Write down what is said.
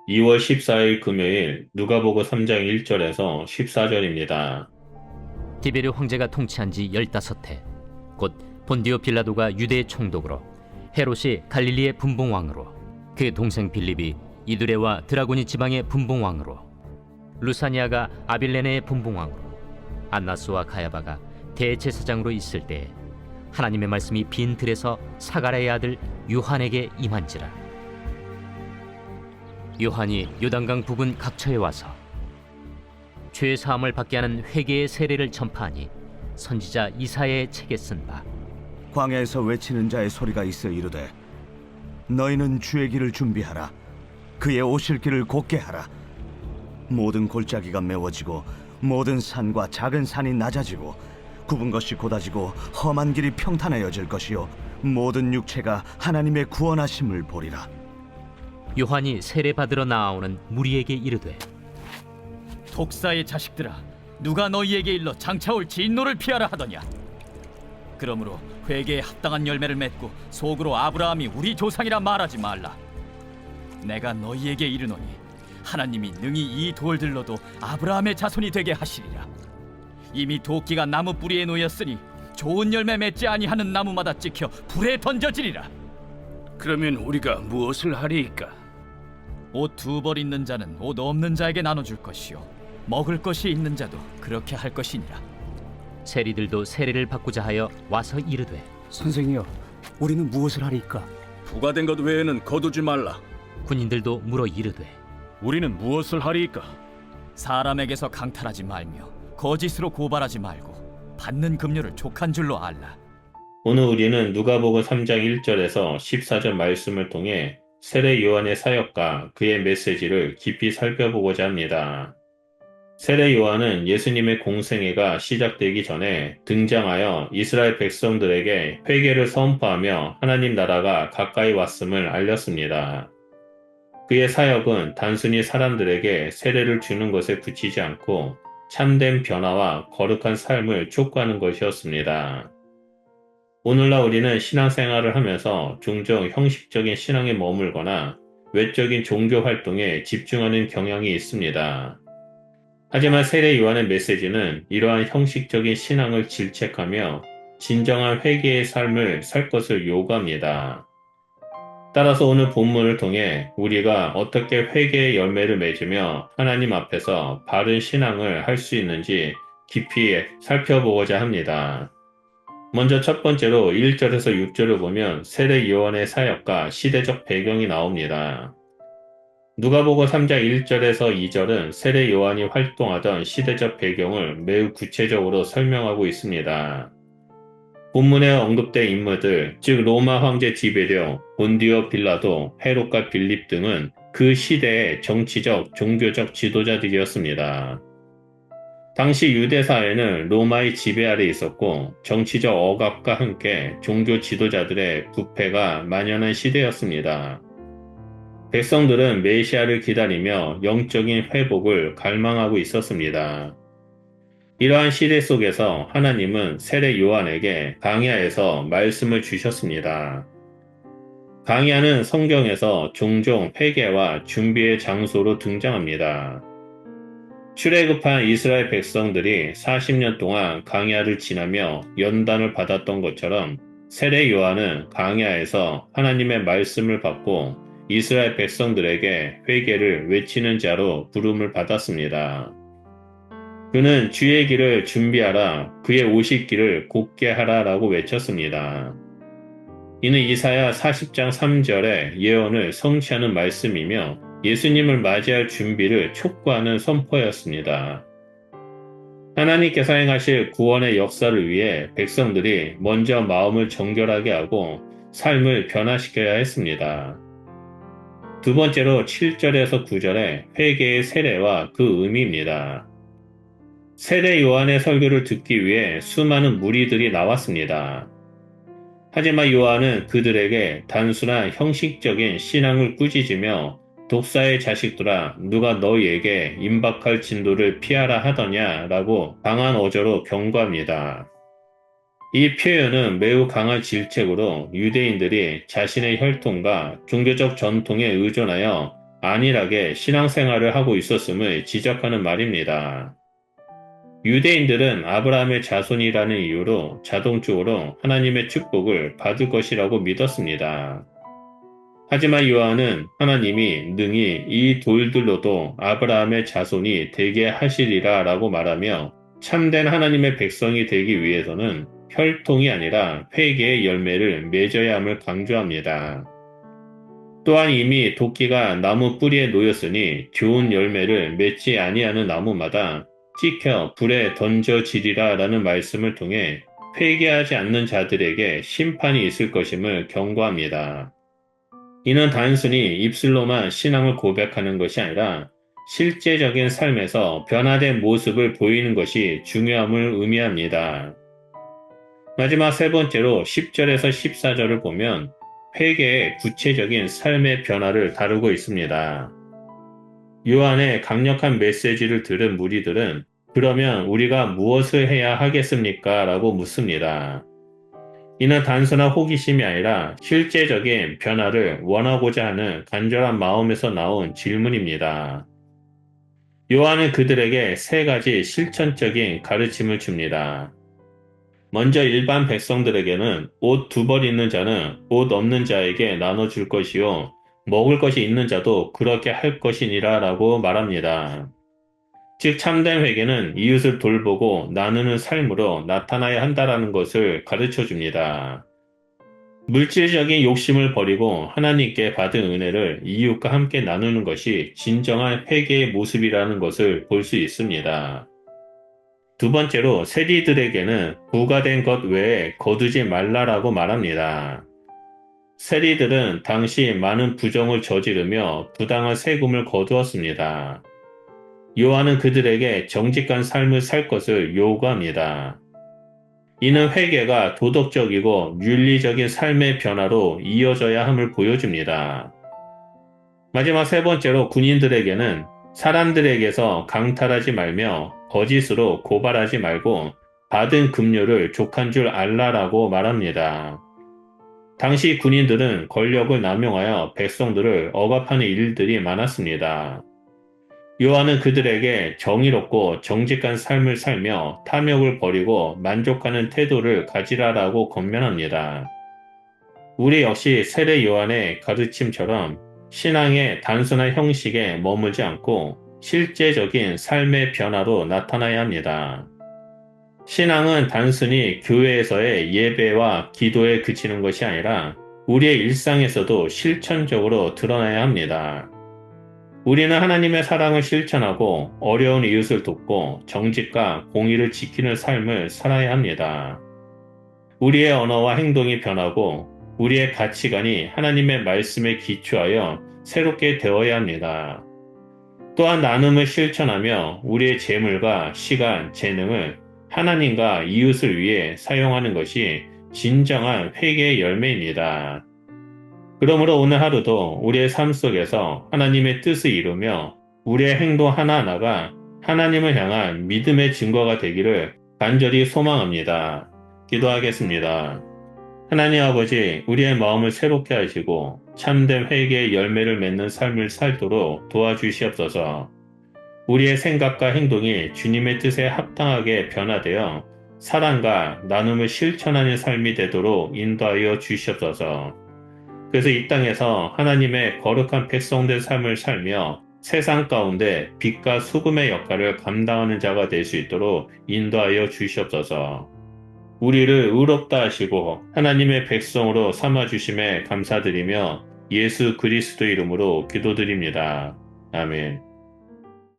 2월 14일 금요일 누가복음 3장 1절에서 14절입니다. 디베르 황제가 통치한 지 15해 곧 본디오 빌라도가 유대의 총독으로 헤롯이 갈릴리의 분봉왕으로 그 동생 빌립이 이두레와 드라고니 지방의 분봉왕으로 루사니아가 아빌레네의 분봉왕으로 안나스와 가야바가 대제사장으로 있을 때에 하나님의 말씀이 빈 들에서 사가랴의 아들 요한에게 임한지라. 요한이 요단강 부근 각처에 와서 죄 사함을 받게 하는 회개의 세례를 전파하니 선지자 이사야의 책에 쓴 바 광야에서 외치는 자의 소리가 있어 이르되 너희는 주의 길을 준비하라. 그의 오실 길을 곧게 하라. 모든 골짜기가 메워지고 모든 산과 작은 산이 낮아지고 굽은 것이 곧아지고 험한 길이 평탄하여질 것이요 모든 육체가 하나님의 구원하심을 보리라. 요한이 세례 받으러 나아오는 무리에게 이르되 독사의 자식들아, 누가 너희에게 일러 장차올 진노를 피하라 하더냐? 그러므로 회개에 합당한 열매를 맺고 속으로 아브라함이 우리 조상이라 말하지 말라. 내가 너희에게 이르노니 하나님이 능히 이 돌들로도 아브라함의 자손이 되게 하시리라. 이미 도끼가 나무 뿌리에 놓였으니 좋은 열매 맺지 아니하는 나무마다 찍혀 불에 던져지리라. 그러면 우리가 무엇을 하리이까? 옷 2벌 있는 자는 옷 없는 자에게 나눠줄 것이요 먹을 것이 있는 자도 그렇게 할 것이니라. 세리들도 세례를 받고자 하여 와서 이르되 선생이여, 우리는 무엇을 하리이까? 부과된 것 외에는 거두지 말라. 군인들도 물어 이르되 우리는 무엇을 하리이까? 사람에게서 강탈하지 말며 거짓으로 고발하지 말고 받는 급료를 족한 줄로 알라. 오늘 우리는 누가복음 3장 1절에서 14절 말씀을 통해 세례 요한의 사역과 그의 메시지를 깊이 살펴보고자 합니다. 세례 요한은 예수님의 공생애가 시작되기 전에 등장하여 이스라엘 백성들에게 회개를 선포하며 하나님 나라가 가까이 왔음을 알렸습니다. 그의 사역은 단순히 사람들에게 세례를 주는 것에 그치지 않고 참된 변화와 거룩한 삶을 촉구하는 것이었습니다. 오늘날 우리는 신앙생활을 하면서 종종 형식적인 신앙에 머물거나 외적인 종교 활동에 집중하는 경향이 있습니다. 하지만 세례 요한의 메시지는 이러한 형식적인 신앙을 질책하며 진정한 회개의 삶을 살 것을 요구합니다. 따라서 오늘 본문을 통해 우리가 어떻게 회개의 열매를 맺으며 하나님 앞에서 바른 신앙을 할 수 있는지 깊이 살펴보고자 합니다. 먼저 첫 번째로 1절에서 6절을 보면 세례 요한의 사역과 시대적 배경이 나옵니다. 누가복음 3장 1절에서 2절은 세례 요한이 활동하던 시대적 배경을 매우 구체적으로 설명하고 있습니다. 본문에 언급된 인물들, 즉 로마 황제 디베르, 본디오 빌라도, 헤롯과 빌립 등은 그 시대의 정치적, 종교적 지도자들이었습니다. 당시 유대 사회는 로마의 지배 아래 있었고 정치적 억압과 함께 종교 지도자들의 부패가 만연한 시대였습니다. 백성들은 메시아를 기다리며 영적인 회복을 갈망하고 있었습니다. 이러한 시대 속에서 하나님은 세례 요한에게 광야에서 말씀을 주셨습니다. 광야는 성경에서 종종 회개와 준비의 장소로 등장합니다. 출애굽한 이스라엘 백성들이 40년 동안 광야를 지나며 연단을 받았던 것처럼 세례 요한은 광야에서 하나님의 말씀을 받고 이스라엘 백성들에게 회개를 외치는 자로 부름을 받았습니다. 그는 주의 길을 준비하라, 그의 오실 길을 곧게 하라 라고 외쳤습니다. 이는 이사야 40장 3절의 예언을 성취하는 말씀이며 예수님을 맞이할 준비를 촉구하는 선포였습니다. 하나님께서 행하실 구원의 역사를 위해 백성들이 먼저 마음을 정결하게 하고 삶을 변화시켜야 했습니다. 두 번째로 7절에서 9절의 회개의 세례와 그 의미입니다. 세례 요한의 설교를 듣기 위해 수많은 무리들이 나왔습니다. 하지만 요한은 그들에게 단순한 형식적인 신앙을 꾸짖으며 독사의 자식들아, 누가 너희에게 임박할 진도를 피하라 하더냐 라고 강한 어조로 경고합니다. 이 표현은 매우 강한 질책으로 유대인들이 자신의 혈통과 종교적 전통에 의존하여 안일하게 신앙생활을 하고 있었음을 지적하는 말입니다. 유대인들은 아브라함의 자손이라는 이유로 자동적으로 하나님의 축복을 받을 것이라고 믿었습니다. 하지만 요한은 하나님이 능히 이 돌들로도 아브라함의 자손이 되게 하시리라 라고 말하며 참된 하나님의 백성이 되기 위해서는 혈통이 아니라 회개의 열매를 맺어야 함을 강조합니다. 또한 이미 도끼가 나무 뿌리에 놓였으니 좋은 열매를 맺지 아니하는 나무마다 찍혀 불에 던져지리라 라는 말씀을 통해 회개하지 않는 자들에게 심판이 있을 것임을 경고합니다. 이는 단순히 입술로만 신앙을 고백하는 것이 아니라 실제적인 삶에서 변화된 모습을 보이는 것이 중요함을 의미합니다. 마지막 세 번째로 10절에서 14절을 보면 회개의 구체적인 삶의 변화를 다루고 있습니다. 요한의 강력한 메시지를 들은 무리들은 그러면 우리가 무엇을 해야 하겠습니까? 라고 묻습니다. 이는 단순한 호기심이 아니라 실제적인 변화를 원하고자 하는 간절한 마음에서 나온 질문입니다. 요한은 그들에게 세 가지 실천적인 가르침을 줍니다. 먼저 일반 백성들에게는 옷 2벌 있는 자는 옷 없는 자에게 나눠줄 것이요 먹을 것이 있는 자도 그렇게 할 것이니라 라고 말합니다. 즉 참된 회개는 이웃을 돌보고 나누는 삶으로 나타나야 한다라는 것을 가르쳐 줍니다. 물질적인 욕심을 버리고 하나님께 받은 은혜를 이웃과 함께 나누는 것이 진정한 회개의 모습이라는 것을 볼 수 있습니다. 두 번째로 세리들에게는 부과된 것 외에 거두지 말라라고 말합니다. 세리들은 당시 많은 부정을 저지르며 부당한 세금을 거두었습니다. 요한은 그들에게 정직한 삶을 살 것을 요구합니다. 이는 회개가 도덕적이고 윤리적인 삶의 변화로 이어져야 함을 보여줍니다. 마지막 세 번째로 군인들에게는 사람들에게서 강탈하지 말며 거짓으로 고발하지 말고 받은 급료를 족한 줄 알라라고 말합니다. 당시 군인들은 권력을 남용하여 백성들을 억압하는 일들이 많았습니다. 요한은 그들에게 정의롭고 정직한 삶을 살며 탐욕을 버리고 만족하는 태도를 가지라라고 권면합니다. 우리 역시 세례 요한의 가르침처럼 신앙의 단순한 형식에 머물지 않고 실제적인 삶의 변화로 나타나야 합니다. 신앙은 단순히 교회에서의 예배와 기도에 그치는 것이 아니라 우리의 일상에서도 실천적으로 드러나야 합니다. 우리는 하나님의 사랑을 실천하고 어려운 이웃을 돕고 정직과 공의를 지키는 삶을 살아야 합니다. 우리의 언어와 행동이 변하고 우리의 가치관이 하나님의 말씀에 기초하여 새롭게 되어야 합니다. 또한 나눔을 실천하며 우리의 재물과 시간, 재능을 하나님과 이웃을 위해 사용하는 것이 진정한 회개의 열매입니다. 그러므로 오늘 하루도 우리의 삶 속에서 하나님의 뜻을 이루며 우리의 행동 하나하나가 하나님을 향한 믿음의 증거가 되기를 간절히 소망합니다. 기도하겠습니다. 하나님 아버지, 우리의 마음을 새롭게 하시고 참된 회개의 열매를 맺는 삶을 살도록 도와주시옵소서. 우리의 생각과 행동이 주님의 뜻에 합당하게 변화되어 사랑과 나눔을 실천하는 삶이 되도록 인도하여 주시옵소서. 그래서 이 땅에서 하나님의 거룩한 백성된 삶을 살며 세상 가운데 빛과 소금의 역할을 감당하는 자가 될 수 있도록 인도하여 주시옵소서. 우리를 의롭다 하시고 하나님의 백성으로 삼아주심에 감사드리며 예수 그리스도 이름으로 기도드립니다. 아멘.